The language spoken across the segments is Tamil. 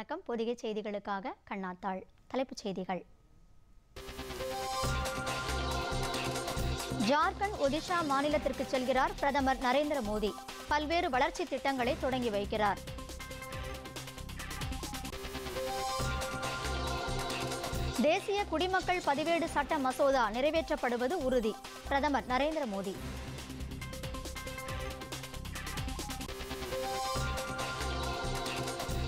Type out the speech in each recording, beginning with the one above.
வணக்கம். பொதிகை செய்திகளுக்காக கண்ணாத்தாள். தலைப்புச் செய்திகள். ஜார்க்கண்ட், ஒடிஷா மாநிலத்திற்கு செல்கிறார் பிரதமர் நரேந்திர மோடி. பல்வேறு வளர்ச்சி திட்டங்களை தொடங்கி வைக்கிறார். தேசிய குடிமக்கள் பதிவேடு சட்ட மசோதா நிறைவேற்றப்படுவது உறுதி. பிரதமர் நரேந்திர மோடி.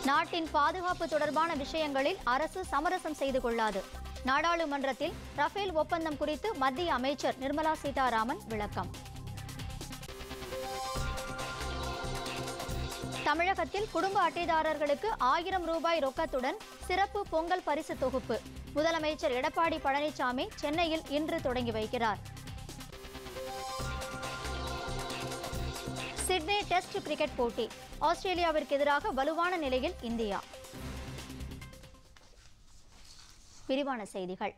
நாட்டின் பாதுகாப்பு தொடர்பான விஷயங்களில் அரசு சமரசம் செய்து கொள்ளாது. நாடாளுமன்றத்தில் ரஃபேல் ஒப்பந்தம் குறித்து மத்திய அமைச்சர் நிர்மலா சீதாராமன் விளக்கம். தமிழகத்தில் குடும்ப அட்டைதாரர்களுக்கு 1000 ரூபாய் ரொக்கத்துடன் சிறப்பு பொங்கல் பரிசு தொகுப்பு. முதலமைச்சர் எடப்பாடி பழனிசாமி சென்னையில் இன்று தொடங்கி வைக்கிறார். சிட்னி டெஸ்ட் கிரிக்கெட் போட்டி. ஆஸ்திரேலியாவிற்கு எதிராக வலுவான நிலையில் இந்தியா. விரிவான செய்திகள்.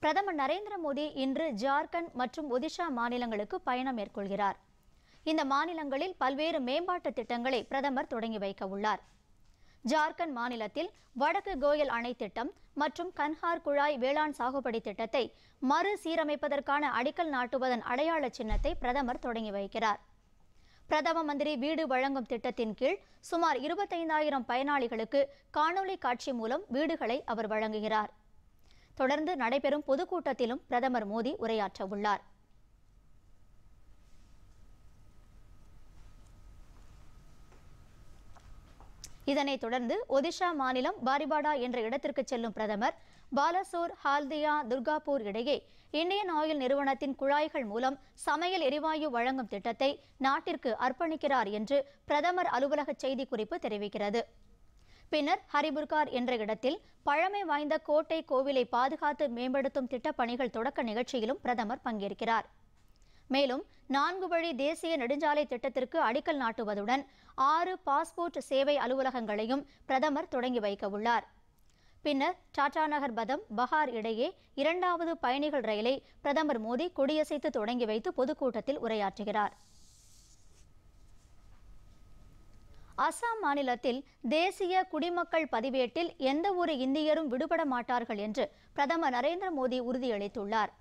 பிரதமர் நரேந்திர மோடி இன்று ஜார்க்கண்ட் மற்றும் ஒடிஷா மாநிலங்களுக்கு பயணம் மேற்கொள்கிறார். இந்த மாநிலங்களில் பல்வேறு மேம்பாட்டு திட்டங்களை பிரதமர் தொடங்கி வைக்க உள்ளார். ஜார்க்கண்ட் மாநிலத்தில் வடக்கு கோயல் அணை திட்டம் மற்றும் கன்ஹார் குழாய் வேளாண் சாகுபடி திட்டத்தை மறுசீரமைப்பதற்கான அடிக்கல் நாட்டுவதன் அடையாள சின்னத்தை பிரதமர் தொடங்கி வைக்கிறார். பிரதம மந்திரி வீடு வழங்கும் திட்டத்தின் கீழ் சுமார் 25,000 பயனாளிகளுக்கு காணொலி காட்சி மூலம் வீடுகளை அவர் வழங்குகிறார். தொடர்ந்து நடைபெறும் பொதுக்கூட்டத்திலும் பிரதமர் மோடி உரையாற்ற உள்ளார். இதனைத் தொடர்ந்து ஒடிஷா மாநிலம் பாரிபாடா என்ற இடத்திற்கு செல்லும் பிரதமர் பாலசோர், ஹால்தியா, துர்காபூர் இடையே இந்தியன் ஆயில் நிறுவனத்தின் குழாய்கள் மூலம் சமையல் எரிவாயு வழங்கும் திட்டத்தை நாட்டிற்கு அர்ப்பணிக்கிறார் என்று பிரதமர் அலுவலக செய்திக்குறிப்பு தெரிவிக்கிறது. பின்னர் ஹரிபுர்கார் என்ற இடத்தில் பழமை வாய்ந்த கோட்டை கோவிலை பாதுகாத்து மேம்படுத்தும் திட்டப் பணிகள் தொடக்க நிகழ்ச்சியிலும் பிரதமர் பங்கேற்கிறார். மேலும் 4 வழி தேசிய நெடுஞ்சாலை திட்டத்திற்கு அடிக்கல் நாட்டுவதுடன் 6 பாஸ்போர்ட் சேவை அலுவலகங்களையும் பிரதமர் தொடங்கி வைக்க உள்ளார். பின்னர் டாடா நகர் பதம் பஹார் இடையே 2வது பயணிகள் ரயிலை பிரதமர் மோடி கொடியசைத்து தொடங்கி வைத்து பொதுக்கூட்டத்தில் உரையாற்றுகிறார். அசாம் மாநிலத்தில் தேசிய குடிமக்கள் பதிவேட்டில் எந்த ஒரு இந்தியரும் விடுபட மாட்டார்கள் என்று பிரதமர் நரேந்திர மோடி உறுதியளித்துள்ளார்.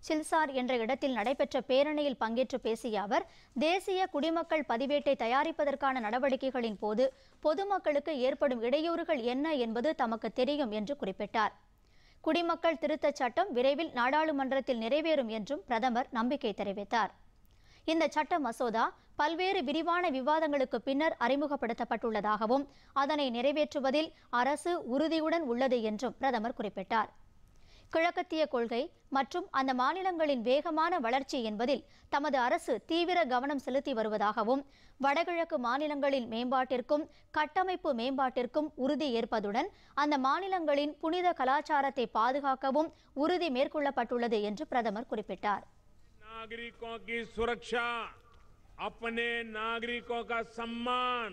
சில்சார் என்ற இடத்தில் நடைபெற்ற பேரணியில் பங்கேற்று பேசிய அவர், தேசிய குடிமக்கள் பதிவேட்டை தயாரிப்பதற்கான நடவடிக்கைகளின் போது பொதுமக்களுக்கு ஏற்படும் இடையூறுகள் என்ன என்பது தமக்கு தெரியும் என்று குறிப்பிட்டார். குடிமக்கள் திருத்தச் சட்டம் விரைவில் நாடாளுமன்றத்தில் நிறைவேறும் என்றும் பிரதமர் நம்பிக்கை தெரிவித்தார். இந்த சட்ட மசோதா பல்வேறு விரிவான விவாதங்களுக்கு பின்னர் அறிமுகப்படுத்தப்பட்டுள்ளதாகவும் அதனை நிறைவேற்றுவதில் அரசு உறுதியுடன் உள்ளது என்றும் பிரதமர் குறிப்பிட்டார். கிழக்கத்திய கொள்கை மற்றும் அந்த மாநிலங்களின் வேகமான வளர்ச்சி என்பதில் தமது அரசு தீவிர கவனம் செலுத்தி வருவதாகவும், வடகிழக்கு மாநிலங்களின் மேம்பாட்டிற்கும் கட்டமைப்பு மேம்பாட்டிற்கும் உறுதி ஏற்பதுடன் அந்த மாநிலங்களின் புனித கலாச்சாரத்தை பாதுகாக்கவும் உறுதி மேற்கொள்ளப்பட்டுள்ளது என்று பிரதமர் குறிப்பிட்டார். नागरिकों की सुरक्षा, अपने नागरिकों का सम्मान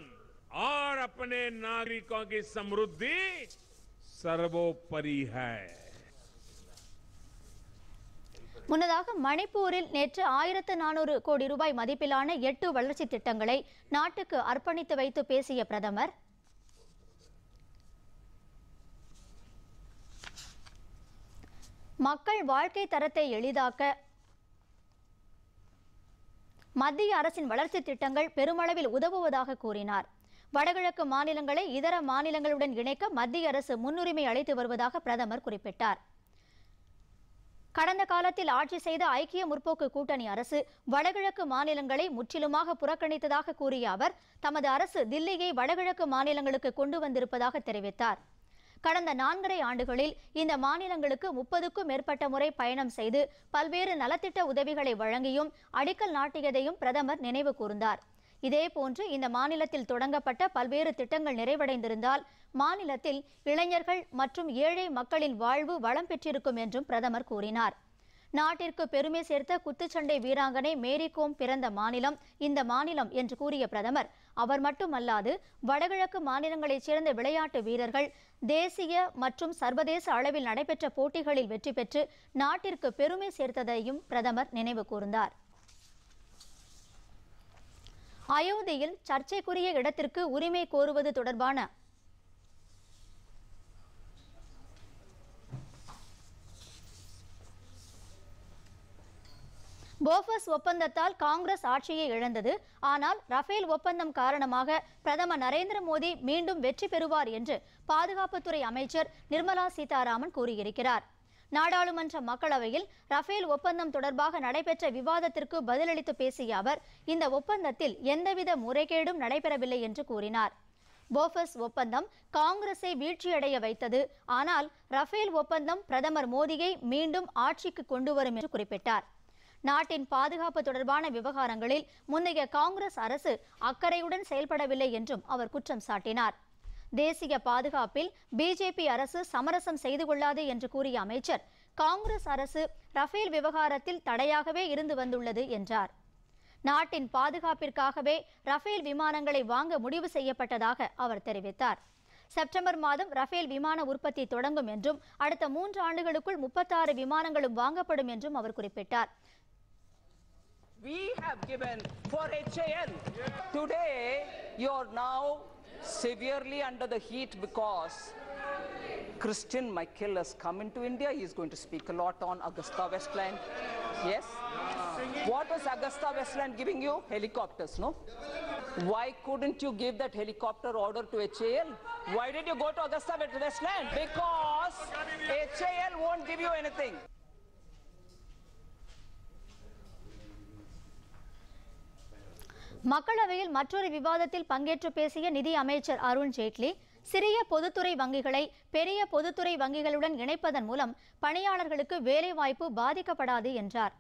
और अपने नागरिकों की समृद्धि सर्वोपरि है. முன்னதாக மணிப்பூரில் நேற்று 1400 கோடி ரூபாய் மதிப்பிலான 8 வளர்ச்சி திட்டங்களை நாட்டுக்கு அர்ப்பணித்து வைத்து பேசிய பிரதமர், மக்கள் வாழ்க்கை தரத்தை எளிதாக்க மத்திய அரசின் வளர்ச்சி திட்டங்கள் பெருமளவில் உதவுவதாக கூறினார். வடகிழக்கு மாநிலங்களை இதர மாநிலங்களுடன் இணைக்க மத்திய அரசு முன்னுரிமை அளித்து வருவதாக பிரதமர் குறிப்பிட்டார். கடந்த காலத்தில் ஆட்சி செய்த ஐக்கிய முற்போக்கு கூட்டணி அரசு வடகிழக்கு மாநிலங்களை முற்றிலுமாக புறக்கணித்ததாக கூறிய அவர், தமது அரசு தில்லியை வடகிழக்கு மாநிலங்களுக்கு கொண்டு வந்திருப்பதாக தெரிவித்தார். கடந்த 4.5 ஆண்டுகளில் இந்த மாநிலங்களுக்கு 30க்கும் மேற்பட்ட முறை பயணம் செய்து பல்வேறு நலத்திட்ட உதவிகளை வழங்கியும் அடிக்கல் நாட்டியதையும் பிரதமர் நினைவு கூர்ந்தார். இதேபோன்று இந்த மாநிலத்தில் தொடங்கப்பட்ட பல்வேறு திட்டங்கள் நிறைவடைந்திருந்தால் மாநிலத்தில் இளைஞர்கள் மற்றும் ஏழை மக்களின் வாழ்வு வளம் பெற்றிருக்கும் என்றும் பிரதமர் கூறினார். நாட்டிற்கு பெருமை சேர்த்த குத்துச்சண்டை வீராங்கனை மேரி கோம் பிறந்த மாநிலம் இந்த மாநிலம் என்று கூறிய பிரதமர், அவர் மட்டுமல்லாது வடகிழக்கு மாநிலங்களைச் சேர்ந்த விளையாட்டு வீரர்கள் தேசிய மற்றும் சர்வதேச அளவில் நடைபெற்ற போட்டிகளில் வெற்றி பெற்று நாட்டிற்கு பெருமை சேர்த்ததையும் பிரதமர் நினைவு கூர்ந்தார். அயோத்தியில் சர்ச்சைக்குரிய இடத்திற்கு உரிமை கோருவது தொடர்பான போஃபர்ஸ் ஒப்பந்தத்தால் காங்கிரஸ் ஆட்சியை இழந்தது. ஆனால் ரஃபேல் ஒப்பந்தம் காரணமாக பிரதமர் நரேந்திர மோடி மீண்டும் வெற்றி பெறுவார் என்று பாதுகாப்புத்துறை அமைச்சர் நிர்மலா சீதாராமன் கூறியிருக்கிறார். நாடாளுமன்ற மக்களவையில் ரஃபேல் ஒப்பந்தம் தொடர்பாக நடைபெற்ற விவாதத்திற்கு பதிலளித்து பேசிய அவர், இந்த ஒப்பந்தத்தில் எந்தவித முறைகேடும் நடைபெறவில்லை என்று கூறினார். போஃபர்ஸ் ஒப்பந்தம் காங்கிரஸை வீழ்ச்சியடைய வைத்தது. ஆனால் ரஃபேல் ஒப்பந்தம் பிரதமர் மோடியை மீண்டும் ஆட்சிக்கு கொண்டு வரும் என்று குறிப்பிட்டார். நாட்டின் பாதுகாப்பு தொடர்பான விவகாரங்களில் முந்தைய காங்கிரஸ் அரசு அக்கறையுடன் செயல்படவில்லை என்றும் அவர் குற்றம் சாட்டினார். தேசிய பாதுகாப்பில் பிஜேபி அரசு சமரசம் செய்து கொள்ளாது என்று கூறிய அமைச்சர், காங்கிரஸ் அரசு ரஃபேல் விவகாரத்தில் தடையாகவே இருந்து வந்துள்ளது என்றார். நாட்டின் பாதுகாப்பிற்காகவே ரஃபேல் விமானங்களை வாங்க முடிவு செய்யப்பட்டதாக அவர் தெரிவித்தார். செப்டம்பர் மாதம் ரஃபேல் விமான உற்பத்தி தொடங்கும் என்றும் அடுத்த 3 ஆண்டுகளுக்குள் 36 விமானங்களும் வாங்கப்படும் என்றும் அவர் குறிப்பிட்டார். We have given for HAL. Today, you are now severely under the heat because Christian Michael has come into India. He is going to speak a lot on Augusta Westland. Yes? What was Augusta Westland giving you? Helicopters, no? Why couldn't you give that helicopter order to HAL? Why did you go to Augusta Westland? Because HAL won't give you anything. மக்களவையில் மற்றொரு விவாதத்தில் பங்கேற்று பேசிய நிதி அமைச்சர் அருண் ஜேட்லி, சிறிய பொதுத்துறை வங்கிகளை பெரிய பொதுத்துறை வங்கிகளுடன் இணைப்பதன் மூலம் பணியாளர்களுக்கு வேலைவாய்ப்பு பாதிக்கப்படாது என்றார்.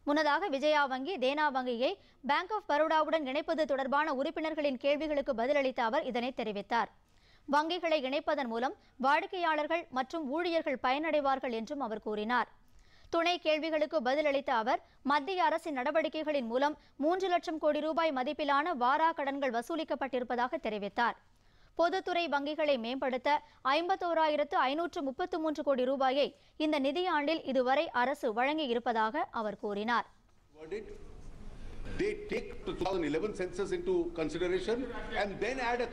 முன்னதாக விஜயா வங்கி, தேனா வங்கியை பேங்க் ஆஃப் பரோடாவுடன் இணைப்பது தொடர்பான உறுப்பினர்களின் கேள்விகளுக்கு பதிலளித்த அவர் இதனை தெரிவித்தார். வங்கிகளை இணைப்பதன் மூலம் வாடிக்கையாளர்கள் மற்றும் ஊழியர்கள் பயனடைவார்கள் என்றும் அவர் கூறினார். துணை கேள்விகளுக்கு பதிலளித்த அவர், மத்திய அரசின் நடவடிக்கைகளின் மூலம் 3 லட்சம் கோடி ரூபாய் மதிப்பிலான வாரா கடன்கள் வசூலிக்கப்பட்டிருப்பதாக தெரிவித்தார். பொதுத்துறை வங்கிகளை மேம்படுத்த 51,533 கோடி ரூபாயை இந்த நிதியாண்டில் இதுவரை அரசு வழங்கி இருப்பதாக அவர் கூறினார். They take 2011 census into consideration and then add a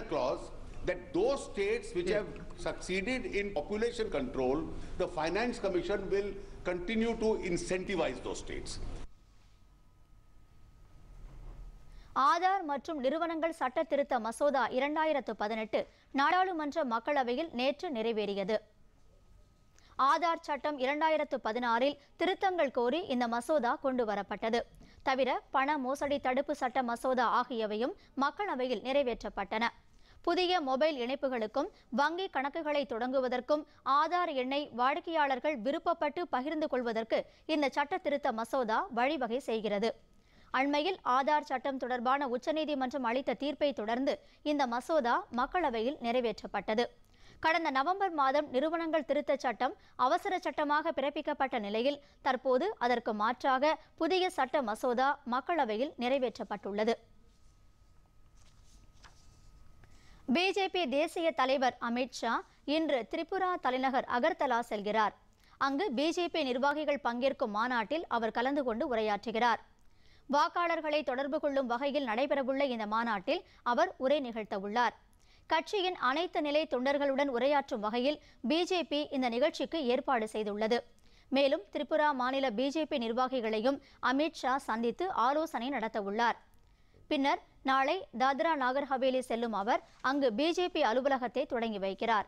clause that those states which have succeeded in population control, the Finance Commission will continue to incentivize those states. Aadhaar மற்றும் நிறுவனங்கள் சட்ட திருத்த மசோதா 2018 நாடாளுமன்ற மக்களவையில் நேற்று நிறைவேறியது. ஆதார் சட்டம் 2016 திருத்தங்கள் கோரி இந்த மசோதா கொண்டு வரப்பட்டது. தவிர பண மோசடி தடுப்பு சட்ட மசோதா ஆகியவையும் மக்களவையில் நிறைவேற்றப்பட்டன. புதிய மொபைல் இணைப்புகளுக்கும் வங்கி கணக்குகளை தொடங்குவதற்கும் ஆதார் எண்ணை வாடிக்கையாளர்கள் விருப்பப்பட்டு பகிர்ந்து கொள்வதற்கு இந்த சட்ட திருத்த மசோதா வழிவகை செய்கிறது. அண்மையில் ஆதார் சட்டம் தொடர்பான உச்சநீதிமன்றம் அளித்த தீர்ப்பை தொடர்ந்து இந்த மசோதா மக்களவையில் நிறைவேற்றப்பட்டது. கடந்த நவம்பர் மாதம் நிறுவனங்கள் திருத்த சட்டம் அவசர சட்டமாக பிறப்பிக்கப்பட்ட நிலையில் தற்போது அதற்கு மாற்றாக புதிய சட்ட மசோதா மக்களவையில் நிறைவேற்றப்பட்டுள்ளது. பிஜேபி தேசிய தலைவர் அமித் ஷா இன்று திரிபுரா தலைநகர் அகர்தலா செல்கிறார். அங்கு பிஜேபி நிர்வாகிகள் பங்கேற்கும் மாநாட்டில் அவர் கலந்து கொண்டு உரையாற்றுகிறார். வாக்காளர்களை தொடர்பு கொள்ளும் வகையில் நடைபெறவுள்ள இந்த மாநாட்டில் அவர் உரை நிகழ்த்தவுள்ளார். கட்சியின் அனைத்து நிலை தொண்டர்களுடன் உரையாற்றும் வகையில் பிஜேபி இந்த நிகழ்ச்சிக்கு ஏற்பாடு செய்துள்ளது. மேலும் திரிபுரா மாநில பிஜேபி நிர்வாகிகளையும் அமித் ஷா சந்தித்து ஆலோசனை நடத்தவுள்ளார். பின்னர் நாளை தாத்ரா நாகர் ஹவேலி செல்லும் அவர் அங்கு பிஜேபி அலுவலகத்தை தொடங்கி வைக்கிறார்.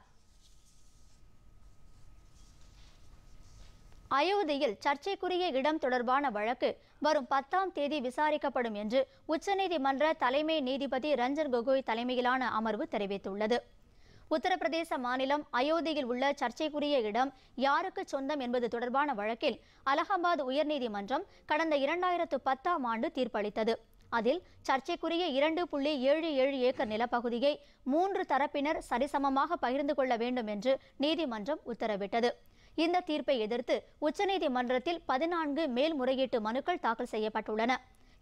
அயோத்தியில் சர்ச்சைக்குரிய இடம் தொடர்பான வழக்கு வரும் 10ஆம் தேதி விசாரிக்கப்படும் என்று உச்சநீதிமன்ற தலைமை நீதிபதி ரஞ்சன் கோகோய் தலைமையிலான அமர்வு தெரிவித்துள்ளது. உத்தரப்பிரதேச மாநிலம் அயோத்தியில் உள்ள சர்ச்சைக்குரிய இடம் யாருக்கு சொந்தம் என்பது தொடர்பான வழக்கில் அலகாபாத் உயர்நீதிமன்றம் கடந்த 2010ஆம் ஆண்டு தீர்ப்பளித்தது. அதில் சர்ச்சைக்குரிய 2.77 ஏக்கர் நிலப்பகுதியை 3 தரப்பினர் சரிசமமாக பகிர்ந்து கொள்ள வேண்டும் என்று நீதிமன்றம் உத்தரவிட்டது. இந்த தீர்ப்பை எதிர்த்து உச்சநீதிமன்றத்தில் 14 மேல்முறையீட்டு மனுக்கள் தாக்கல் செய்யப்பட்டுள்ளன.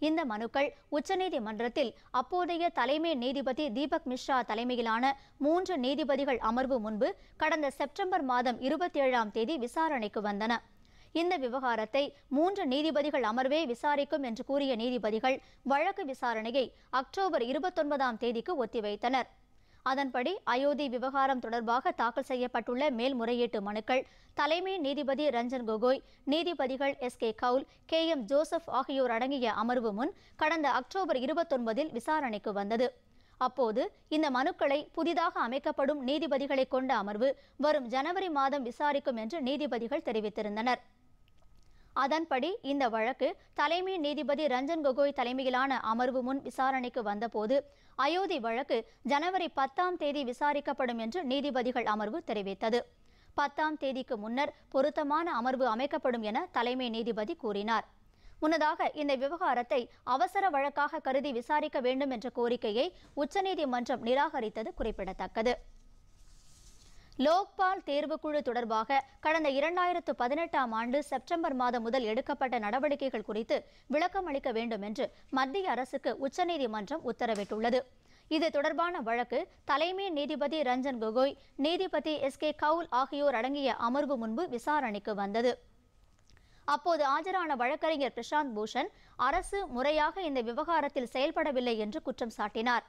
இந்த மனுக்கள் உச்சநீதிமன்றத்தில் அப்போதைய தலைமை நீதிபதி தீபக் மிஸ்ரா தலைமையிலான 3 நீதிபதிகள் அமர்வு முன்பு கடந்த செப்டம்பர் மாதம் 27ஆம் தேதி விசாரணைக்கு வந்தன. இந்த விவகாரத்தை 3 நீதிபதிகள் அமர்வே விசாரிக்கும் என்று கூறிய நீதிபதிகள் வழக்கு விசாரணையை அக்டோபர் 29ஆம் தேதிக்கு ஒத்திவைத்தனர். அதன்படி அயோத்தி விவகாரம் தொடர்பாக தாக்கல் செய்யப்பட்டுள்ள மேல்முறையீட்டு மனுக்கள் தலைமை நீதிபதி ரஞ்சன் கோகோய், நீதிபதிகள் எஸ்.கே. கவுல், கே.எம். ஜோசப் ஆகியோர் அடங்கிய அமர்வு முன் கடந்த அக்டோபர் 29 விசாரணைக்கு வந்தது. அப்போது இந்த மனுக்களை புதிதாக அமைக்கப்படும் நீதிபதிகளை கொண்ட அமர்வு வரும் ஜனவரி மாதம் விசாரிக்கும் என்று நீதிபதிகள் தெரிவித்திருந்தனர். அதன்படி இந்த வழக்கு தலைமை நீதிபதி ரஞ்சன் கோகோய் தலைமையிலான அமர்வு முன் விசாரணைக்கு வந்தபோது அயோத்தி வழக்கு ஜனவரி 10ஆம் தேதி விசாரிக்கப்படும் என்று நீதிபதிகள் அமர்வு தெரிவித்தது. 10ஆம் தேதிக்கு முன்னர் பொருத்தமான அமர்வு அமைக்கப்படும் என தலைமை நீதிபதி கூறினார். முன்னதாக இந்த விவகாரத்தை அவசர வழக்காக கருதி விசாரிக்க வேண்டும் என்ற கோரிக்கையை உச்சநீதிமன்றம் நிராகரித்தது குறிப்பிடத்தக்கது. லோக்பால் தேர்வுக்குழு தொடர்பாக கடந்த 2018ஆம் ஆண்டு செப்டம்பர் மாதம் முதல் எடுக்கப்பட்ட நடவடிக்கைகள் குறித்து விளக்கம் அளிக்க வேண்டும் என்று மத்திய அரசுக்கு உச்சநீதிமன்றம் உத்தரவிட்டுள்ளது. இது தொடர்பான வழக்கு தலைமை நீதிபதி ரஞ்சன் கோகோய், நீதிபதி எஸ்.கே. கவுல் ஆகியோர் அடங்கிய அமர்வு முன்பு விசாரணைக்கு வந்தது. அப்போது ஆஜரான வழக்கறிஞர் பிரசாந்த் பூஷன் அரசு முறையாக இந்த விவகாரத்தில் செயல்படவில்லை என்று குற்றம் சாட்டினார்.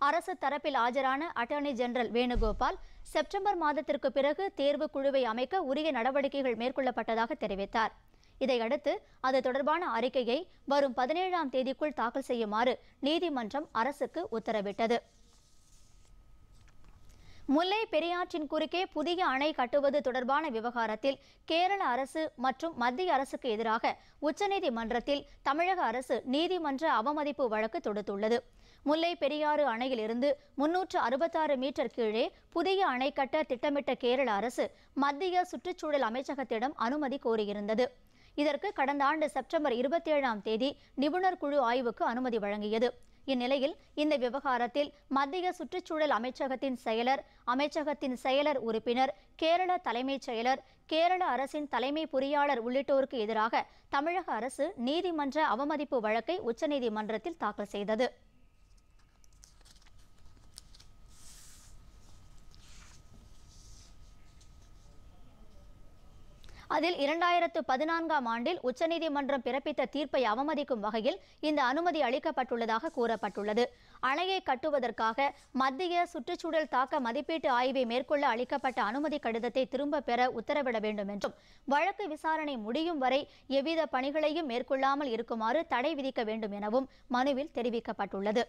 அரசு தரப்பில் ஆஜரான அட்டர்னி ஜெனரல் வேணுகோபால் செப்டம்பர் மாதத்திற்கு பிறகு தேர்வு குழுவை அமைக்க உரிய நடவடிக்கைகள் மேற்கொள்ளப்பட்டதாக தெரிவித்தார். இதையடுத்து அது தொடர்பான அறிக்கையை வரும் 17ஆம் தேதிக்குள் தாக்கல் செய்யுமாறு நீதிமன்றம் அரசுக்கு உத்தரவிட்டது. முல்லை பெரியாற்றின் குறுக்கே புதிய அணை கட்டுவது தொடர்பான விவகாரத்தில் கேரள அரசு மற்றும் மத்திய அரசுக்கு எதிராக உச்சநீதிமன்றத்தில் தமிழக அரசு நீதிமன்ற அவமதிப்பு வழக்கு தொடுத்துள்ளது. முல்லை பெரியாறு அணையிலிருந்து 366 மீட்டர் கீழே புதிய அணை கட்ட திட்டமிட்ட கேரள அரசு மத்திய சுற்றுச்சூழல் அமைச்சகத்திடம் அனுமதி கோரியிருந்தது. இதற்கு கடந்த ஆண்டு செப்டம்பர் 27ஆம் தேதி நிபுணர் குழு ஆய்வுக்கு அனுமதி வழங்கியது. இந்நிலையில் இந்த விவகாரத்தில் மத்திய சுற்றுச்சூழல் அமைச்சகத்தின் செயலர் உறுப்பினர், கேரள தலைமைச் செயலர், கேரள அரசின் தலைமை பொறியாளர் உள்ளிட்டோருக்கு எதிராக தமிழக அரசு நீதிமன்ற அவமதிப்பு வழக்கை உச்சநீதிமன்றத்தில் தாக்கல் செய்தது. அதில் 2014ஆம் ஆண்டில் உச்சநீதிமன்றம் பிறப்பித்த தீர்ப்பை அவமதிக்கும் வகையில் இந்த அனுமதி அளிக்கப்பட்டுள்ளதாக கூறப்பட்டுள்ளது. அணையை கட்டுவதற்காக மத்திய சுற்றுச்சூழல் தாக்க மதிப்பீட்டு ஆய்வை மேற்கொள்ள அளிக்கப்பட்ட அனுமதி கடிதத்தை திரும்ப பெற உத்தரவிட வேண்டும் என்றும், வழக்கு விசாரணை முடியும் வரை எவ்வித பணிகளையும் மேற்கொள்ளாமல் இருக்குமாறு தடை விதிக்க வேண்டும் எனவும் மனுவில் தெரிவிக்கப்பட்டுள்ளது.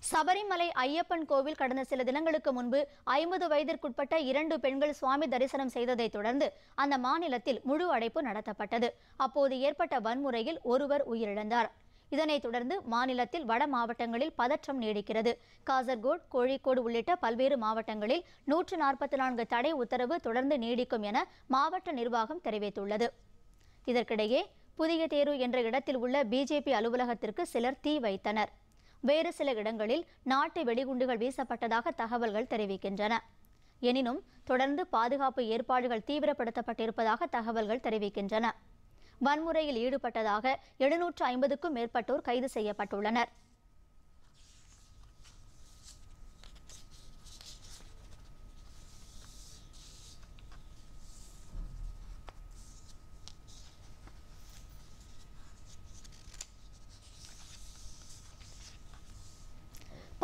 சபரிமலை ஐயப்பன் கோவில் கடந்த சில தினங்களுக்கு முன்பு 50 வயதிற்குட்பட்ட 2 பெண்கள் சுவாமி தரிசனம் செய்ததை தொடர்ந்து அந்த மாநிலத்தில் முழு அடைப்பு நடத்தப்பட்டது. அப்போது ஏற்பட்ட வன்முறையில் ஒருவர் உயிரிழந்தார். இதனைத் தொடர்ந்து மாநிலத்தில் வட மாவட்டங்களில் பதற்றம் நீடிக்கிறது. காசர்கோடு, கோழிக்கோடு உள்ளிட்ட பல்வேறு மாவட்டங்களில் 144 தடை உத்தரவு தொடர்ந்து நீடிக்கும் என மாவட்ட நிர்வாகம் தெரிவித்துள்ளது. இதற்கிடையே புதிய தேரு என்ற இடத்தில் உள்ள பிஜேபி அலுவலகத்திற்கு சிலர் தீ வைத்தனர். வேறு சில இடங்களில் நாட்டு வெடிகுண்டுகள் வீசப்பட்டதாக தகவல்கள் தெரிவிக்கின்றன. எனினும் தொடர்ந்து பாதுகாப்பு ஏற்பாடுகள் தீவிரப்படுத்தப்பட்டிருப்பதாக தகவல்கள் தெரிவிக்கின்றன. வன்முறையில் ஈடுபட்டதாக 750க்கும் மேற்பட்டோர் கைது செய்யப்பட்டுள்ளனர்.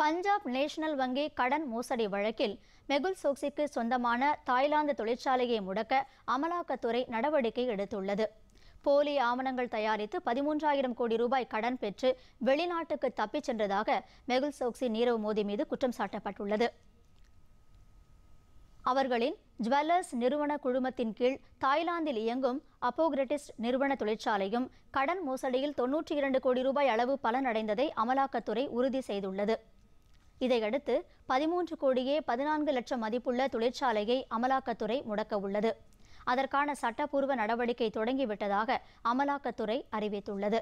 பஞ்சாப் நேஷனல் வங்கி கடன் மோசடி வழக்கில் மெகுல் சோக்சிக்கு சொந்தமான தாய்லாந்து தொழிற்சாலையை முடக்க அமலாக்கத்துறை நடவடிக்கை எடுத்துள்ளது. போலி ஆவணங்கள் தயாரித்து 13,000 கோடி ரூபாய் கடன் பெற்று வெளிநாட்டுக்கு தப்பிச் சென்றதாக மெகுல் சோக்சி, நீரவ் மோடி மீது குற்றம் சாட்டப்பட்டுள்ளது. அவர்களின் ஜுவல்லர்ஸ் நிறுவன குழுமத்தின் கீழ் தாய்லாந்தில் இயங்கும் அப்போகிரட்டிஸ்ட் நிறுவன தொழிற்சாலையும் கடன் மோசடியில் 92 கோடி ரூபாய் அளவு பலனடைந்ததை அமலாக்கத்துறை உறுதி செய்துள்ளது. இதையடுத்து 13 கோடியே 14 லட்சம் மதிப்புள்ள தொழிற்சாலையை அமலாக்கத்துறை முடக்க உள்ளது. அதற்கான சட்டப்பூர்வ நடவடிக்கை தொடங்கிவிட்டதாக அமலாக்கத்துறை அறிவித்துள்ளது.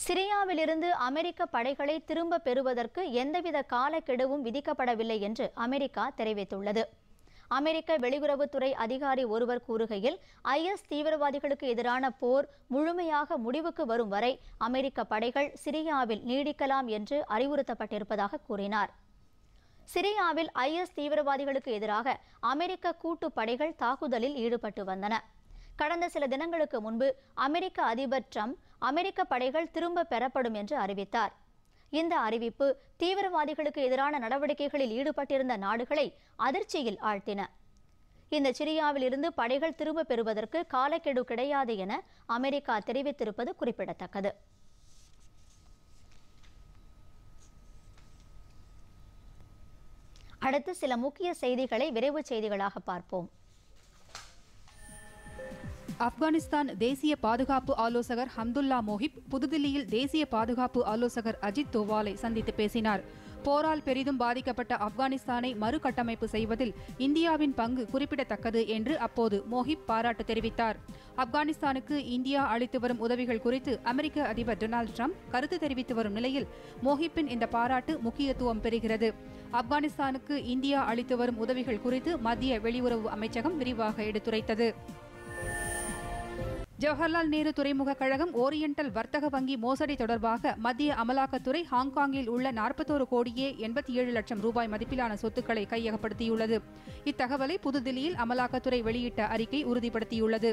சிரியாவிலிருந்து அமெரிக்க படைகளை திரும்ப பெறுவதற்கு எந்தவித காலக்கெடுவும் விதிக்கப்படவில்லை என்று அமெரிக்கா தெரிவித்துள்ளது. அமெரிக்க வெளியுறவுத்துறை அதிகாரி ஒருவர் கூறுகையில், IS தீவிரவாதிகளுக்கு எதிரான போர் முழுமையாக முடிவுக்கு வரும் வரை அமெரிக்க படைகள் சிரியாவில் நீடிக்கலாம் என்று அறிவுறுத்தப்பட்டிருப்பதாக கூறினார். சிரியாவில் IS தீவிரவாதிகளுக்கு எதிராக அமெரிக்க கூட்டுப்படைகள் தாக்குதலில் ஈடுபட்டு வந்தன. கடந்த சில தினங்களுக்கு முன்பு அமெரிக்க அதிபர் ட்ரம்ப் அமெரிக்க படைகள் திரும்ப பெறப்படும் என்று அறிவித்தார். இந்த அறிவிப்பு தீவிரவாதிகளுக்கு எதிரான நடவடிக்கைகளில் ஈடுபட்டிருந்த நாடுகளை அதிர்ச்சியில் ஆழ்த்தின. இந்த சிரியாவில் இருந்து படைகள் திரும்ப பெறுவதற்கு காலக்கெடு கிடையாது என அமெரிக்கா தெரிவித்திருப்பது குறிப்பிடத்தக்கது. அடுத்து சில முக்கிய செய்திகளை விரைவு செய்திகளாக பார்ப்போம். ஆப்கானிஸ்தான் தேசிய பாதுகாப்பு ஆலோசகர் ஹம்துல்லா மோஹிப் புதுதில்லியில் தேசிய பாதுகாப்பு ஆலோசகர் அஜித் தோவாலை சந்தித்து பேசினார். போரால் பெரிதும் பாதிக்கப்பட்ட ஆப்கானிஸ்தானை மறுகட்டமைப்பு செய்வதில் இந்தியாவின் பங்கு குறிப்பிடத்தக்கது என்று அப்போது மோஹிப் பாராட்டு தெரிவித்தார். ஆப்கானிஸ்தானுக்கு இந்தியா அளித்து வரும் உதவிகள் குறித்து அமெரிக்க அதிபர் டொனால்டு ட்ரம்ப் கருத்து தெரிவித்து வரும் நிலையில் மோஹிப்பின் இந்த பாராட்டு முக்கியத்துவம் பெறுகிறது. ஆப்கானிஸ்தானுக்கு இந்தியா அளித்து வரும் உதவிகள் குறித்து மத்திய வெளியுறவு அமைச்சகம் விரிவாக எடுத்துரைத்தது. ஜவஹர்லால் நேரு துறைமுக கழகம் ஓரியண்டல் வர்த்தக வங்கி மோசடி தொடர்பாக மத்திய அமலாக்கத்துறை ஹாங்காங்கில் உள்ள 41 கோடியே 87 லட்சம் ரூபாய் மதிப்பிலான சொத்துக்களை கையகப்படுத்தியுள்ளது. இத்தகவலை புதுதில்லியில் அமலாக்கத்துறை வெளியிட்ட அறிக்கை உறுதிப்படுத்தியுள்ளது.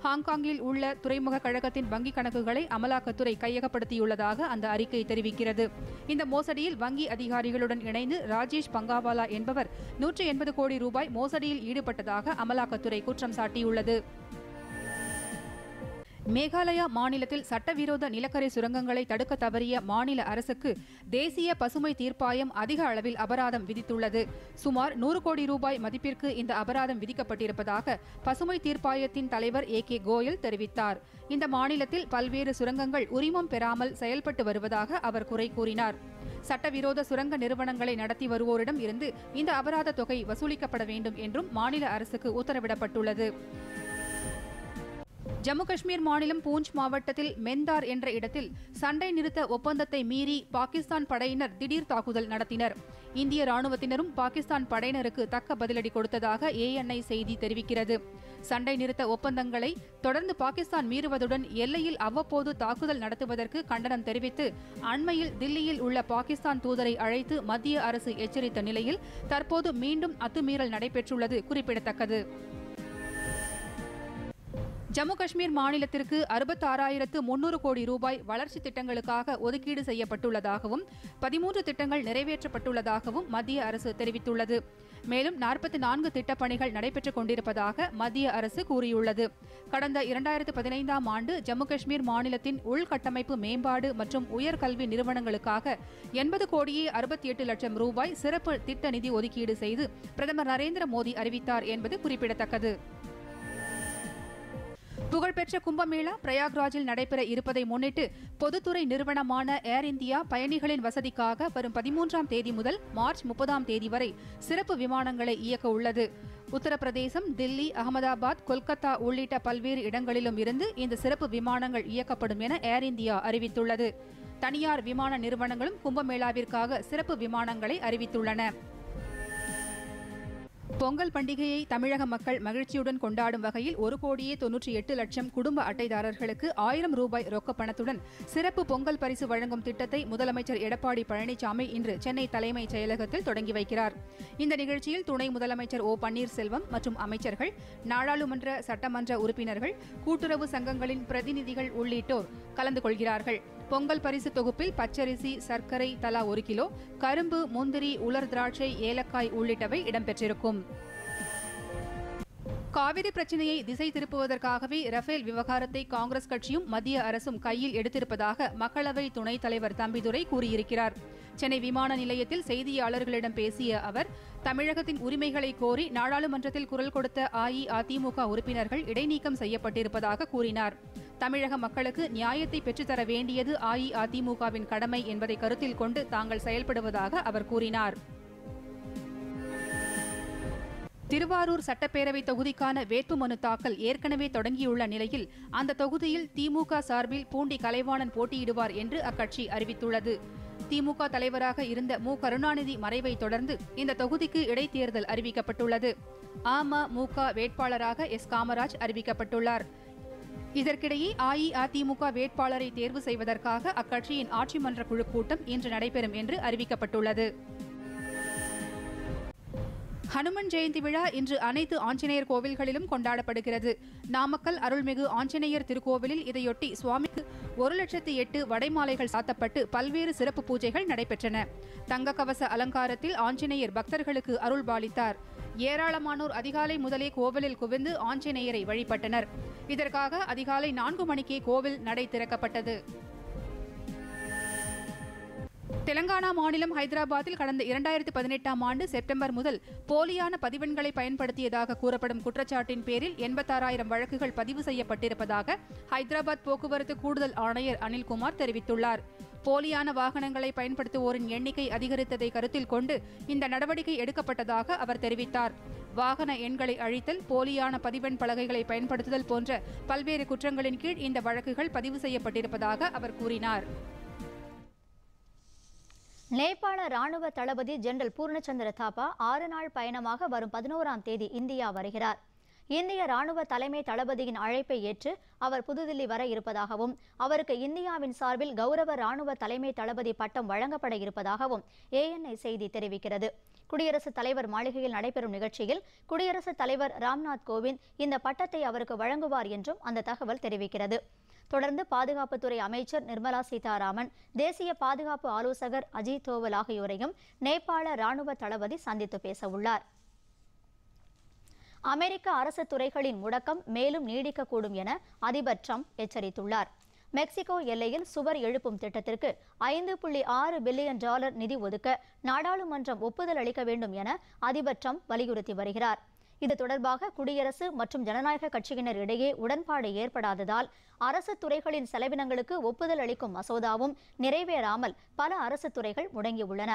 ஹாங்காங்கில் உள்ள துறைமுக கழகத்தின் வங்கிக் கணக்குகளை அமலாக்கத்துறை கையகப்படுத்தியுள்ளதாக அந்த அறிக்கை தெரிவிக்கிறது. இந்த மோசடியில் வங்கி அதிகாரிகளுடன் இணைந்து ராஜேஷ் பங்காவாலா என்பவர் 180 கோடி ரூபாய் மோசடியில் ஈடுபட்டதாக அமலாக்கத்துறை குற்றம் சாட்டியுள்ளது. மேகாலயா மாநிலத்தில் சட்டவிரோத நிலக்கரி சுரங்கங்களை தடுக்க தவறிய மாநில அரசுக்கு தேசிய பசுமை தீர்ப்பாயம் அதிக அளவில் அபராதம் விதித்துள்ளது. சுமார் 100 கோடி ரூபாய் மதிப்பிற்கு இந்த அபராதம் விதிக்கப்பட்டிருப்பதாக பசுமை தீர்ப்பாயத்தின் தலைவர் AK கோயல் தெரிவித்தார். இந்த மாநிலத்தில் பல்வேறு சுரங்கங்கள் உரிமம் பெறாமல் செயல்பட்டு வருவதாக அவர் குறை கூறினார். சட்டவிரோத சுரங்க நிறுவனங்களை நடத்தி வருவோரிடம் இருந்து இந்த அபராத தொகை வசூலிக்கப்பட வேண்டும் என்றும் மாநில அரசுக்கு உத்தரவிடப்பட்டுள்ளது. ஜம்மு காஷ்மீர் மாநிலம் பூஞ்ச் மாவட்டத்தில் மெந்தார் என்ற இடத்தில் சண்டை நிறுத்த ஒப்பந்தத்தை மீறி பாகிஸ்தான் படையினர் திடீர் தாக்குதல் நடத்தினர். இந்திய ராணுவத்தினரும் பாகிஸ்தான் படையினருக்கு தக்க பதிலடி கொடுத்ததாக ANI செய்தி தெரிவிக்கிறது. சண்டை நிறுத்த ஒப்பந்தங்களை தொடர்ந்து பாகிஸ்தான் மீறுவதுடன் எல்லையில் அவ்வப்போது தாக்குதல் நடத்துவதற்கு கண்டனம் தெரிவித்து அண்மையில் தில்லியில் உள்ள பாகிஸ்தான் தூதரை அழைத்து மத்திய அரசு எச்சரித்த நிலையில் தற்போது மீண்டும் அத்துமீறல் நடைபெற்றுள்ளது குறிப்பிடத்தக்கது. ஜம்மு காஷ்மீர் மாநிலத்திற்கு 66,300 கோடி ரூபாய் வளர்ச்சி திட்டங்களுக்காக ஒதுக்கீடு செய்யப்பட்டுள்ளதாகவும் 13 திட்டங்கள் நிறைவேற்றப்பட்டுள்ளதாகவும் மத்திய அரசு தெரிவித்துள்ளது. மேலும் 44 திட்டப்பணிகள் நடைபெற்றுக் கொண்டிருப்பதாக மத்திய அரசு கூறியுள்ளது. கடந்த 2015ஆம் ஆண்டு ஜம்மு காஷ்மீர் மாநிலத்தின் உள்கட்டமைப்பு மேம்பாடு மற்றும் உயர்கல்வி நிறுவனங்களுக்காக 80 கோடியே 68 லட்சம் ரூபாய் சிறப்பு திட்ட நிதி ஒதுக்கீடு செய்து பிரதமர் நரேந்திர மோடி அறிவித்தார் என்பது குறிப்பிடத்தக்கது. புகழ்பெற்ற கும்பமேளா பிரயாக்ராஜில் நடைபெற இருப்பதை முன்னிட்டு பொதுத்துறை நிறுவனமான ஏர் இந்தியா பயணிகளின் வசதிக்காக வரும் 13ஆம் தேதி முதல் மார்ச் 30ஆம் தேதி வரை சிறப்பு விமானங்களை இயக்க உள்ளது. உத்தரப்பிரதேசம், தில்லி, அகமதாபாத், கொல்கத்தா உள்ளிட்ட பல்வேறு இடங்களிலும் இருந்து இந்த சிறப்பு விமானங்கள் இயக்கப்படும் என ஏர் இந்தியா அறிவித்துள்ளது. தனியார் விமான நிறுவனங்களும் கும்பமேளாவிற்காக சிறப்பு விமானங்களை அறிவித்துள்ளன. பொங்கல் பண்டிகையை தமிழக மக்கள் மகிழ்ச்சியுடன் கொண்டாடும் வகையில் 1,98,00,000 லட்சம் குடும்ப அட்டைதாரர்களுக்கு 1000 ரூபாய் ரொக்க பணத்துடன் சிறப்பு பொங்கல் பரிசு வழங்கும் திட்டத்தை முதலமைச்சர் எடப்பாடி பழனிசாமி இன்று சென்னை தலைமைச் செயலகத்தில் தொடங்கி வைக்கிறார். இந்த நிகழ்ச்சியில் துணை முதலமைச்சர் O. பன்னீர்செல்வம் மற்றும் அமைச்சர்கள், நாடாளுமன்ற, சட்டமன்ற உறுப்பினர்கள், கூட்டுறவு சங்கங்களின் பிரதிநிதிகள் உள்ளிட்டோர் கலந்து கொள்கிறார்கள். பொங்கல் பரிசு தொகுப்பில் பச்சரிசி, சர்க்கரை தலா 1 கிலோ, கரும்பு, முந்திரி, உலர் திராட்சை, ஏலக்காய் உள்ளிட்டவை இடம்பெற்றிருக்கும். காவிரி பிரச்சினையை திசை திருப்புவதற்காகவே ரஃபேல் விவகாரத்தை காங்கிரஸ் கட்சியும் மத்திய அரசும் கையில் எடுத்திருப்பதாக மக்களவை துணைத் தலைவர் தம்பிதுரை கூறியிருக்கிறார். சென்னை விமான நிலையத்தில் செய்தியாளர்களிடம் பேசிய அவர், தமிழகத்தின் உரிமைகளை கோரி நாடாளுமன்றத்தில் குரல் கொடுத்த அஇஅதிமுக உறுப்பினர்கள் இடைநீக்கம் செய்யப்பட்டிருப்பதாக கூறினார். தமிழக மக்களுக்கு நியாயத்தை பெற்றுத்தர வேண்டியது அஇஅதிமுகவின் கடமை என்பதை கருத்தில் கொண்டு தாங்கள் செயல்படுவதாக அவர் கூறினார். திருவாரூர் சட்டப்பேரவை தொகுதிக்கான வேட்புமனு தாக்கல் ஏற்கனவே தொடங்கியுள்ள நிலையில் அந்த தொகுதியில் திமுக சார்பில் பூண்டி கலைவாணன் போட்டியிடுவார் என்று அக்கட்சி அறிவித்துள்ளது. திமுக தலைவராக இருந்த மு. கருணாநிதி மறைவை தொடர்ந்து இந்த தொகுதிக்கு இடைத்தேர்தல் அறிவிக்கப்பட்டுள்ளது. அமமுக வேட்பாளராக S. காமராஜ் அறிவிக்கப்பட்டுள்ளார். இதற்கிடையே அஇஅதிமுக வேட்பாளரை தேர்வு செய்வதற்காக அக்கட்சியின் ஆட்சி மன்ற குழு கூட்டம் இன்று நடைபெறும் என்று அறிவிக்கப்பட்டுள்ளது. ஹனுமன் ஜெயந்தி விழா இன்று அனைத்து ஆஞ்சநேயர் கோவில்களிலும் கொண்டாடப்படுகிறது. நாமக்கல் அருள்மிகு ஆஞ்சநேயர் திருக்கோவிலில் இதையொட்டி சுவாமிக்கு 1,08,000 வடைமாலைகள் சாத்தப்பட்டு பல்வேறு சிறப்பு பூஜைகள் நடைபெற்றன. தங்க கவச அலங்காரத்தில் ஆஞ்சநேயர் பக்தர்களுக்கு அருள்பாலித்தார். ஏராளமானோர் அதிகாலை முதலே கோவிலில் குவிந்து ஆஞ்சநேயரை வழிபட்டனர். இதற்காக அதிகாலை 4 மணிக்கே கோவில் நடை திறக்கப்பட்டது. தெலங்கானா மாநிலம் ஹைதராபாத்தில் கடந்த 2018ஆம் ஆண்டு செப்டம்பர் முதல் போலியான பதிவெண்களை பயன்படுத்தியதாக கூறப்படும் குற்றச்சாட்டின் பேரில் 86,000 வழக்குகள் பதிவு செய்யப்பட்டிருப்பதாக ஹைதராபாத் போக்குவரத்து கூடுதல் ஆணையர் அனில்குமார் தெரிவித்துள்ளார். போலியான வாகனங்களை பயன்படுத்துவோரின் எண்ணிக்கை அதிகரித்ததை கருத்தில் கொண்டு இந்த நடவடிக்கை எடுக்கப்பட்டதாக அவர் தெரிவித்தார். வாகன எண்களை அழித்தல், போலியான பதிவெண் பலகைகளை பயன்படுத்துதல் போன்ற பல்வேறு குற்றங்களின் கீழ் இந்த வழக்குகள் பதிவு செய்யப்பட்டிருப்பதாக அவர் கூறினார். நேபாள ராணுவ தளபதி ஜெனரல் பூர்ணச்சந்திர தாப்பா 6 நாள் பயணமாக வரும் 11ஆம் தேதி இந்தியா வருகிறார். இந்திய ராணுவ தலைமை தளபதியின் அழைப்பை ஏற்று அவர் புதுதில்லி வர இருப்பதாகவும் அவருக்கு இந்தியாவின் சார்பில் கௌரவ ராணுவ தலைமை தளபதி பட்டம் வழங்கப்பட இருப்பதாகவும் ANI செய்தி தெரிவிக்கிறது. குடியரசுத் தலைவர் மாளிகையில் நடைபெறும் நிகழ்ச்சியில் குடியரசுத் தலைவர் ராம்நாத் கோவிந்த் இந்த பட்டத்தை அவருக்கு வழங்குவார் என்றும் அந்த தகவல் தெரிவிக்கிறது. தொடர்ந்து பாதுகாப்புத்துறை அமைச்சர் நிர்மலா சீதாராமன், தேசிய பாதுகாப்பு ஆலோசகர் அஜித் தோவல் ஆகியோரையும் நேபாள ராணுவ தளபதி சந்தித்து பேச உள்ளார். அமெரிக்க அரசு துறைகளின் முடக்கம் மேலும் நீடிக்கக்கூடும் என அதிபர் ட்ரம்ப் எச்சரித்துள்ளார். மெக்சிகோ எல்லையில் சுவர் எழுப்பும் திட்டத்திற்கு $5.6 பில்லியன் நிதி ஒதுக்க நாடாளுமன்றம் ஒப்புதல் அளிக்க வேண்டும் என அதிபர் ட்ரம்ப் வலியுறுத்தி வருகிறார். இது தொடர்பாக குடியரசு மற்றும் ஜனநாயக கட்சியினர் இடையே உடன்பாடு ஏற்படாததால் அரசு துறைகளின் செலவினங்களுக்கு ஒப்புதல் அளிக்கும் மசோதாவும் நிறைவேறாமல் பல அரசு துறைகள் முடங்கியுள்ளன.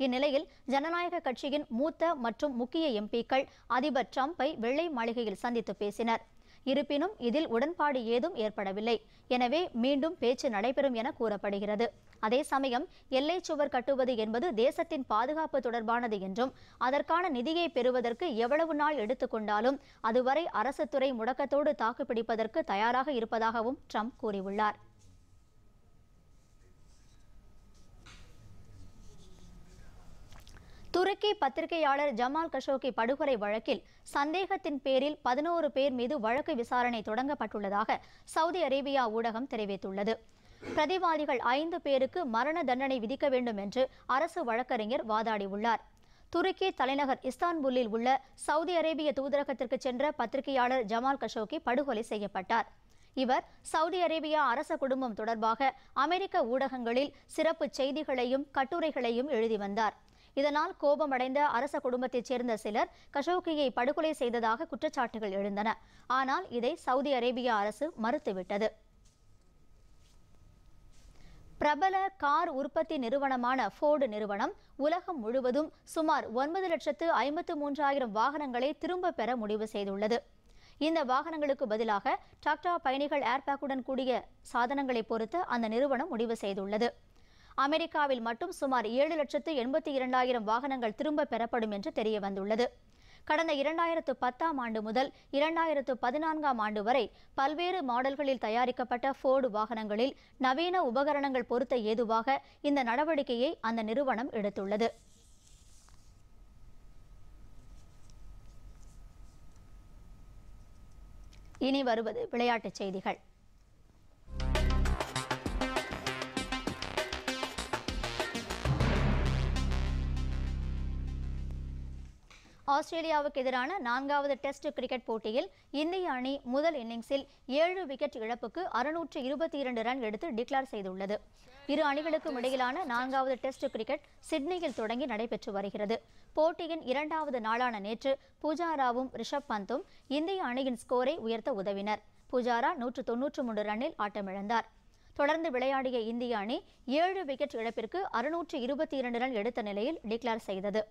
இந்நிலையில் ஜனநாயக கட்சியின் மூத்த மற்றும் முக்கிய எம்பிக்கள் அதிபர் ட்ரம்பை வெள்ளை மாளிகையில் சந்தித்து பேசினர். இருப்பினும் இதில் உடன்பாடு ஏதும் ஏற்படவில்லை. எனவே மீண்டும் பேச்சு நடைபெறும் என கூறப்படுகிறது. அதே சமயம் எல்லை சுவர் கட்டுவது என்பது தேசத்தின் பாதுகாப்பு தொடர்பானது என்றும் அதற்கான நிதியை பெறுவதற்கு எவ்வளவு நாள் எடுத்துக்கொண்டாலும் அதுவரை அரசு துறை முடக்கத்தோடு தாக்குப்பிடிப்பதற்கு தயாராக இருப்பதாகவும் ட்ரம்ப் கூறியுள்ளார். துருக்கி பத்திரிகையாளர் ஜமால் கஷோகி படுகொலை வழக்கில் சந்தேகத்தின் பேரில் 11 பேர் மீது வழக்கு விசாரணை தொடங்கப்பட்டுள்ளதாக சவுதி அரேபியா ஊடகம் தெரிவித்துள்ளது. பிரதிவாதிகள் 5 பேருக்கு மரண தண்டனை விதிக்க வேண்டும் என்று அரசு வழக்கறிஞர் வாதாடியுள்ளார். துருக்கி தலைநகர் இஸ்தான்புல்லில் உள்ள சவுதி அரேபிய தூதரகத்திற்கு சென்ற பத்திரிகையாளர் ஜமால் கஷோகி படுகொலை செய்யப்பட்டார். இவர் சவுதி அரேபியா அரச குடும்பம் தொடர்பாக அமெரிக்க ஊடகங்களில் சிறப்பு செய்திகளையும் கட்டுரைகளையும் எழுதி வந்தார். இதனால் கோபமடைந்த அரச குடும்பத்தைச் சேர்ந்த சிலர் கஷோகியை படுகொலை செய்ததாக குற்றச்சாட்டுகள் எழுந்தன. ஆனால் இதை சவுதி அரேபியா அரசு மறுத்துவிட்டது. பிரபல கார் உற்பத்தி நிறுவனமான ஃபோர்டு நிறுவனம் உலகம் முழுவதும் சுமார் 9,53,000 வாகனங்களை திரும்ப பெற முடிவு செய்துள்ளது. இந்த வாகனங்களுக்கு பதிலாக டாடா பயணிகள் ஏர்பேக்குடன் கூடிய சாதனங்களை பொருத்த அந்த நிறுவனம் முடிவு செய்துள்ளது. அமெரிக்காவில் மட்டும் சுமார் 7,82,000 வாகனங்கள் திரும்ப பெறப்படும் என்று தெரிய வந்துள்ளது. கடந்த 2010ஆம் ஆண்டு முதல் 2014ஆம் ஆண்டு வரை பல்வேறு மாடல்களில் தயாரிக்கப்பட்ட ஃபோர்டு வாகனங்களில் நவீன உபகரணங்கள் பொருத்த ஏதுவாக இந்த நடவடிக்கையை அந்த நிறுவனம் எடுத்துள்ளது. இனி வருவது விளையாட்டுச் செய்திகள். ஆஸ்திரேலியாவுக்கு எதிரான 4வது டெஸ்ட் கிரிக்கெட் போட்டியில் இந்திய அணி முதல் இன்னிங்ஸில் 7 விக்கெட் இழப்புக்கு 622 ரன் எடுத்து டிக்ளேர் செய்துள்ளது. இரு அணிகளுக்கும் இடையிலான 4வது டெஸ்ட் கிரிக்கெட் சிட்னியில் தொடங்கி நடைபெற்று வருகிறது. போட்டியின் 2வது நாளான நேற்று புஜாராவும் ரிஷப் பந்தும் இந்திய அணியின் ஸ்கோரை உயர்த்த உதவினர். புஜாரா 193 ரன்னில் ஆட்டமிழந்தார். தொடர்ந்து விளையாடிய இந்திய அணி 7 விக்கெட் இழப்பிற்கு 622 ரன் எடுத்த நிலையில் டிக்ளேர் செய்தது.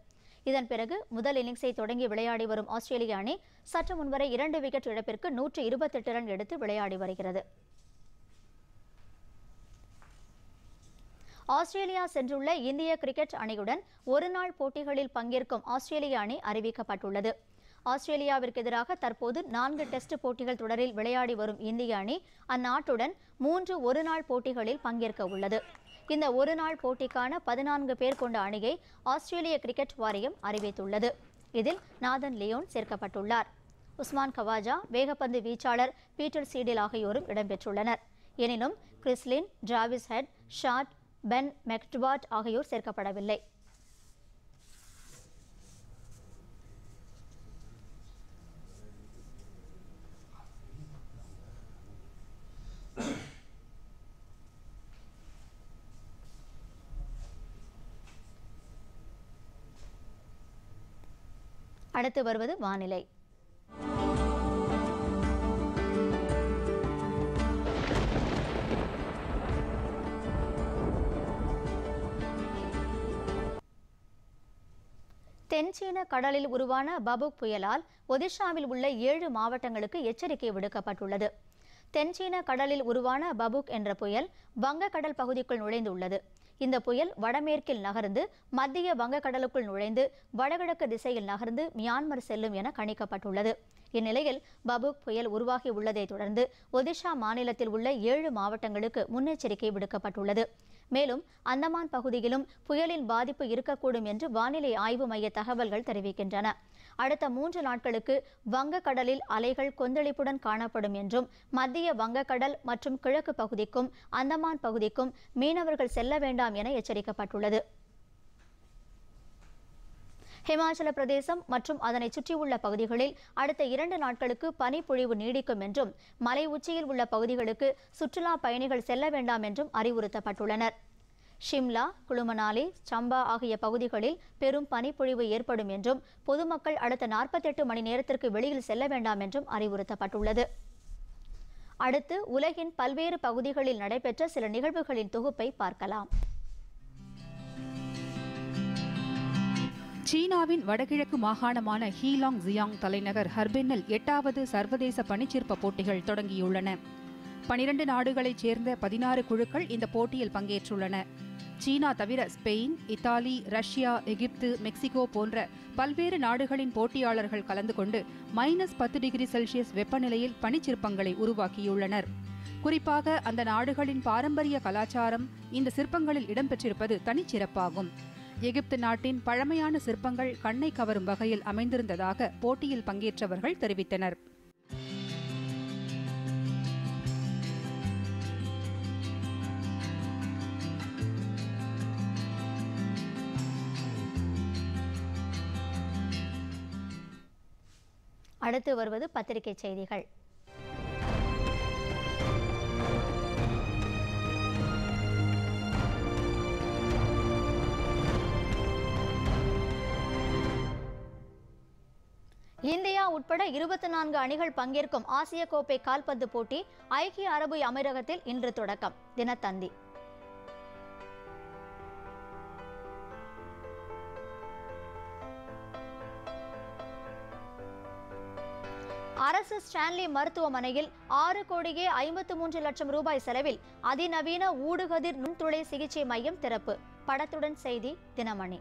இதன் பிறகு முதல் இன்னிங்ஸை தொடங்கி விளையாடி வரும் ஆஸ்திரேலிய அணி சற்று முன்வரை 2 விக்கெட் இழப்பிற்கு 128 ரன் எடுத்து விளையாடி வருகிறது. ஆஸ்திரேலியா சென்றுள்ள இந்திய கிரிக்கெட் அணியுடன் ஒருநாள் போட்டிகளில் பங்கேற்கும் ஆஸ்திரேலிய அணி அறிவிக்கப்பட்டுள்ளது. ஆஸ்திரேலியாவிற்கு எதிராக தற்போது 4 டெஸ்ட் போட்டிகள் தொடரில் விளையாடி வரும் இந்திய அணி அந்நாட்டுடன் 3 ஒருநாள் போட்டிகளில் பங்கேற்க உள்ளது. இந்த ஒருநாள் போட்டிக்கான 14 பேர் கொண்ட அணியை ஆஸ்திரேலிய கிரிக்கெட் வாரியம் அறிவித்துள்ளது. இதில் நாதன் லியோன் சேர்க்கப்பட்டுள்ளார். உஸ்மான் கவாஜா, வேகப்பந்து வீச்சாளர் பீட்டர் சீடில் ஆகியோரும் இடம்பெற்றுள்ளனர். எனினும் Chris Lynn, Travis Head, Short, Ben McDermott ஆகியோர் சேர்க்கப்படவில்லை. அடுத்து வருவது வானிலை. தென்சீன கடலில் உருவான பபுக் புயலால் ஒடிஷாவில் உள்ள 7 மாவட்டங்களுக்கு எச்சரிக்கை விடுக்கப்பட்டுள்ளது. தென்சீன கடலில் உருவான பபுக் என்ற புயல் வங்கக்கடல் பகுதிக்குள் நுழைந்துள்ளது. இந்த புயல் வடமேற்கில் நகர்ந்து மத்திய வங்கக்கடலுக்குள் நுழைந்து வடகிழக்கு திசையில் நகர்ந்து மியான்மர் செல்லும் என கணிக்கப்பட்டுள்ளது. இந்நிலையில் பபுக் புயல் உருவாகி உள்ளதை தொடர்ந்து ஒடிஷா மாநிலத்தில் உள்ள 7 மாவட்டங்களுக்கு முன்னெச்சரிக்கை விடுக்கப்பட்டுள்ளது. மேலும் அந்தமான் பகுதியிலும் புயலின் பாதிப்பு இருக்கக்கூடும் என்று வானிலை ஆய்வு மைய தகவல்கள் தெரிவிக்கின்றன. அடுத்த 3 நாட்களுக்கு வங்கக்கடலில் அலைகள் கொந்தளிப்புடன் காணப்படும் என்றும் மத்திய வங்கக்கடல் மற்றும் கிழக்கு பகுதிக்கும் அந்தமான் பகுதிக்கும் மீனவர்கள் செல்ல வேண்டாம் என எச்சரிக்கப்பட்டுள்ளது. ஹிமாச்சல பிரதேசம் மற்றும் அதனை சுற்றியுள்ள பகுதிகளில் அடுத்த 2 நாட்களுக்கு பனிப்பொழிவு நீடிக்கும் என்றும் மலை உச்சியில் உள்ள பகுதிகளுக்கு சுற்றுலா பயணிகள் செல்ல வேண்டாம் என்றும் அறிவுறுத்தப்பட்டுள்ளனர். ஷிம்லா, குளுமனாலி, சம்பா ஆகிய பகுதிகளில் பெரும் பனிப்பொழிவு ஏற்படும் என்றும் பொதுமக்கள் அடுத்த 48 மணி நேரத்திற்கு வெளியில் செல்ல வேண்டாம் என்றும் அறிவுறுத்தப்பட்டுள்ளது. அடுத்து உலகின் பல்வேறு பகுதிகளில் நடைபெற்ற சில நிகழ்வுகளின் தொகுப்பை பார்க்கலாம். சீனாவின் வடகிழக்கு மாகாணமான ஹீலாங் ஜியாங் தலைநகர் ஹர்பினில் 8வது சர்வதேச பனிச்சிற்ப போட்டிகள் தொடங்கியுள்ளன. 12 நாடுகளைச் சேர்ந்த 16 குழுக்கள் இந்த போட்டியில் பங்கேற்றுள்ளன. சீனா தவிர ஸ்பெயின், இத்தாலி, ரஷ்யா, எகிப்து, மெக்சிகோ போன்ற பல்வேறு நாடுகளின் போட்டியாளர்கள் கலந்து கொண்டு -10 டிகிரி செல்சியஸ் வெப்பநிலையில் பனிச்சிற்பங்களை உருவாக்கியுள்ளனர். குறிப்பாக அந்த நாடுகளின் பாரம்பரிய கலாச்சாரம் இந்த சிற்பங்களில் இடம்பெற்றிருப்பது தனிச்சிறப்பாகும். எகிப்து நாட்டின் பழமையான சிற்பங்கள் கண்ணை கவரும் வகையில் அமைந்திருந்ததாக போட்டியில் பங்கேற்றவர்கள் தெரிவித்தனர். அடுத்து வருவது பத்திரிகை செய்திகள். இந்தியா உட்பட 24 அணிகள் பங்கேற்கும் ஆசிய கோப்பை கால்பந்து போட்டி ஐக்கிய அரபு அமீரகத்தில் இன்று தொடக்கம். தினத்தந்தி. அரசு ஸ்டான்லி மருத்துவமனையில் 6,53,00,000 ரூபாய் செலவில் அதிநவீன ஊடுகதிர் நுண்துளை சிகிச்சை மையம் திறப்பு. படத்துடன் செய்தி தினமணி.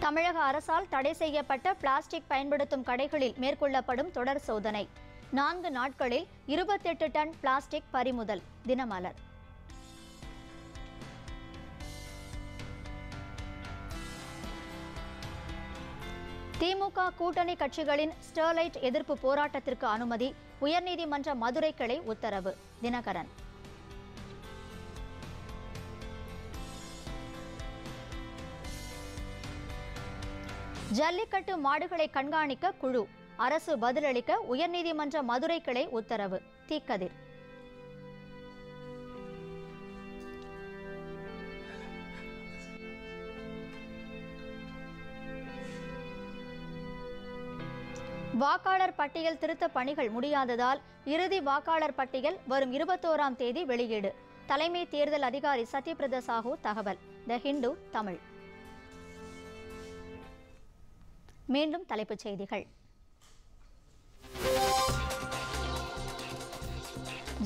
தமிழக அரசால் தடை செய்யப்பட்ட பிளாஸ்டிக் பயன்படுத்தும் கடைகளில் மேற்கொள்ளப்படும் தொடர் சோதனை. 4 நாட்களில் 28 டன் பிளாஸ்டிக் பறிமுதல். தினமலர். திமுக கூட்டணி கட்சிகளின் ஸ்டெர்லைட் எதிர்ப்பு போராட்டத்திற்கு அனுமதி. உயர்நீதிமன்ற மதுரை கிளை உத்தரவு. தினகரன். ஜல்லிக்கட்டு மாடுகளை கண்காணிக்க குழு. அரசு பதிலளிக்க உயர்நீதிமன்ற மதுரை கிளை உத்தரவு. தீக்கதிர். வாக்காளர் பட்டியல் திருத்த பணிகள் முடியாததால் இறுதி வாக்காளர் பட்டியல் வரும் 21ஆம் தேதி வெளியீடு. தலைமை தேர்தல் அதிகாரி சத்யபிரதா சாஹூ தகவல். த ஹிந்து தமிழ். மீண்டும் தலைப்புச் செய்திகள்.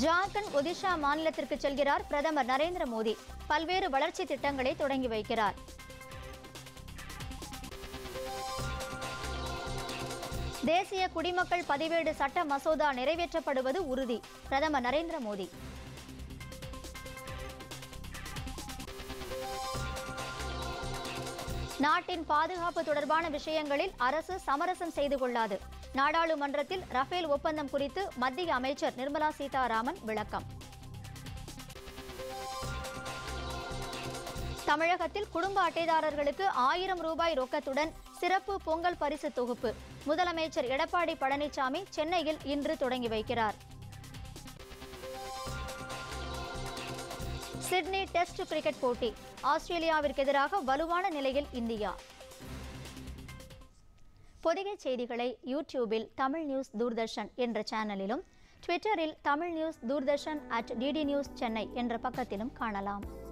ஜார்க்கண்ட், ஒடிஷா மாநிலத்திற்கு செல்கிறார் பிரதமர் நரேந்திர மோடி. பல்வேறு வளர்ச்சி திட்டங்களை தொடங்கி வைக்கிறார். தேசிய குடிமக்கள் பதிவேடு சட்ட மசோதா நிறைவேற்றப்படுவது உறுதி. பிரதமர் நரேந்திர மோடி. நாட்டின் பாதுகாப்பு தொடர்பான விஷயங்களில் அரசு சமரசம் செய்து கொள்ளாது. நாடாளுமன்றத்தில் ரஃபேல் ஒப்பந்தம் குறித்து மத்திய அமைச்சர் நிர்மலா சீதாராமன் விளக்கம். தமிழகத்தில் குடும்ப அட்டைதாரர்களுக்கு 1000 ரூபாய் ரொக்கத்துடன் சிறப்பு பொங்கல் பரிசு தொகுப்பு முதலமைச்சர் எடப்பாடி பழனிசாமி சென்னையில் இன்று தொடங்கி வைக்கிறார். சிட்னி டெஸ்ட் கிரிக்கெட் போட்டி ஆஸ்திரேலியாவிற்கு எதிராக வலுவான நிலையில் இந்தியா. பொதிகை செய்திகளை யூடியூபில் தமிழ் நியூஸ் தூர்தர்ஷன் என்ற சேனலிலும், ட்விட்டரில் Tamil news Doordarshan @DD News Chennai என்ற பக்கத்திலும் காணலாம்.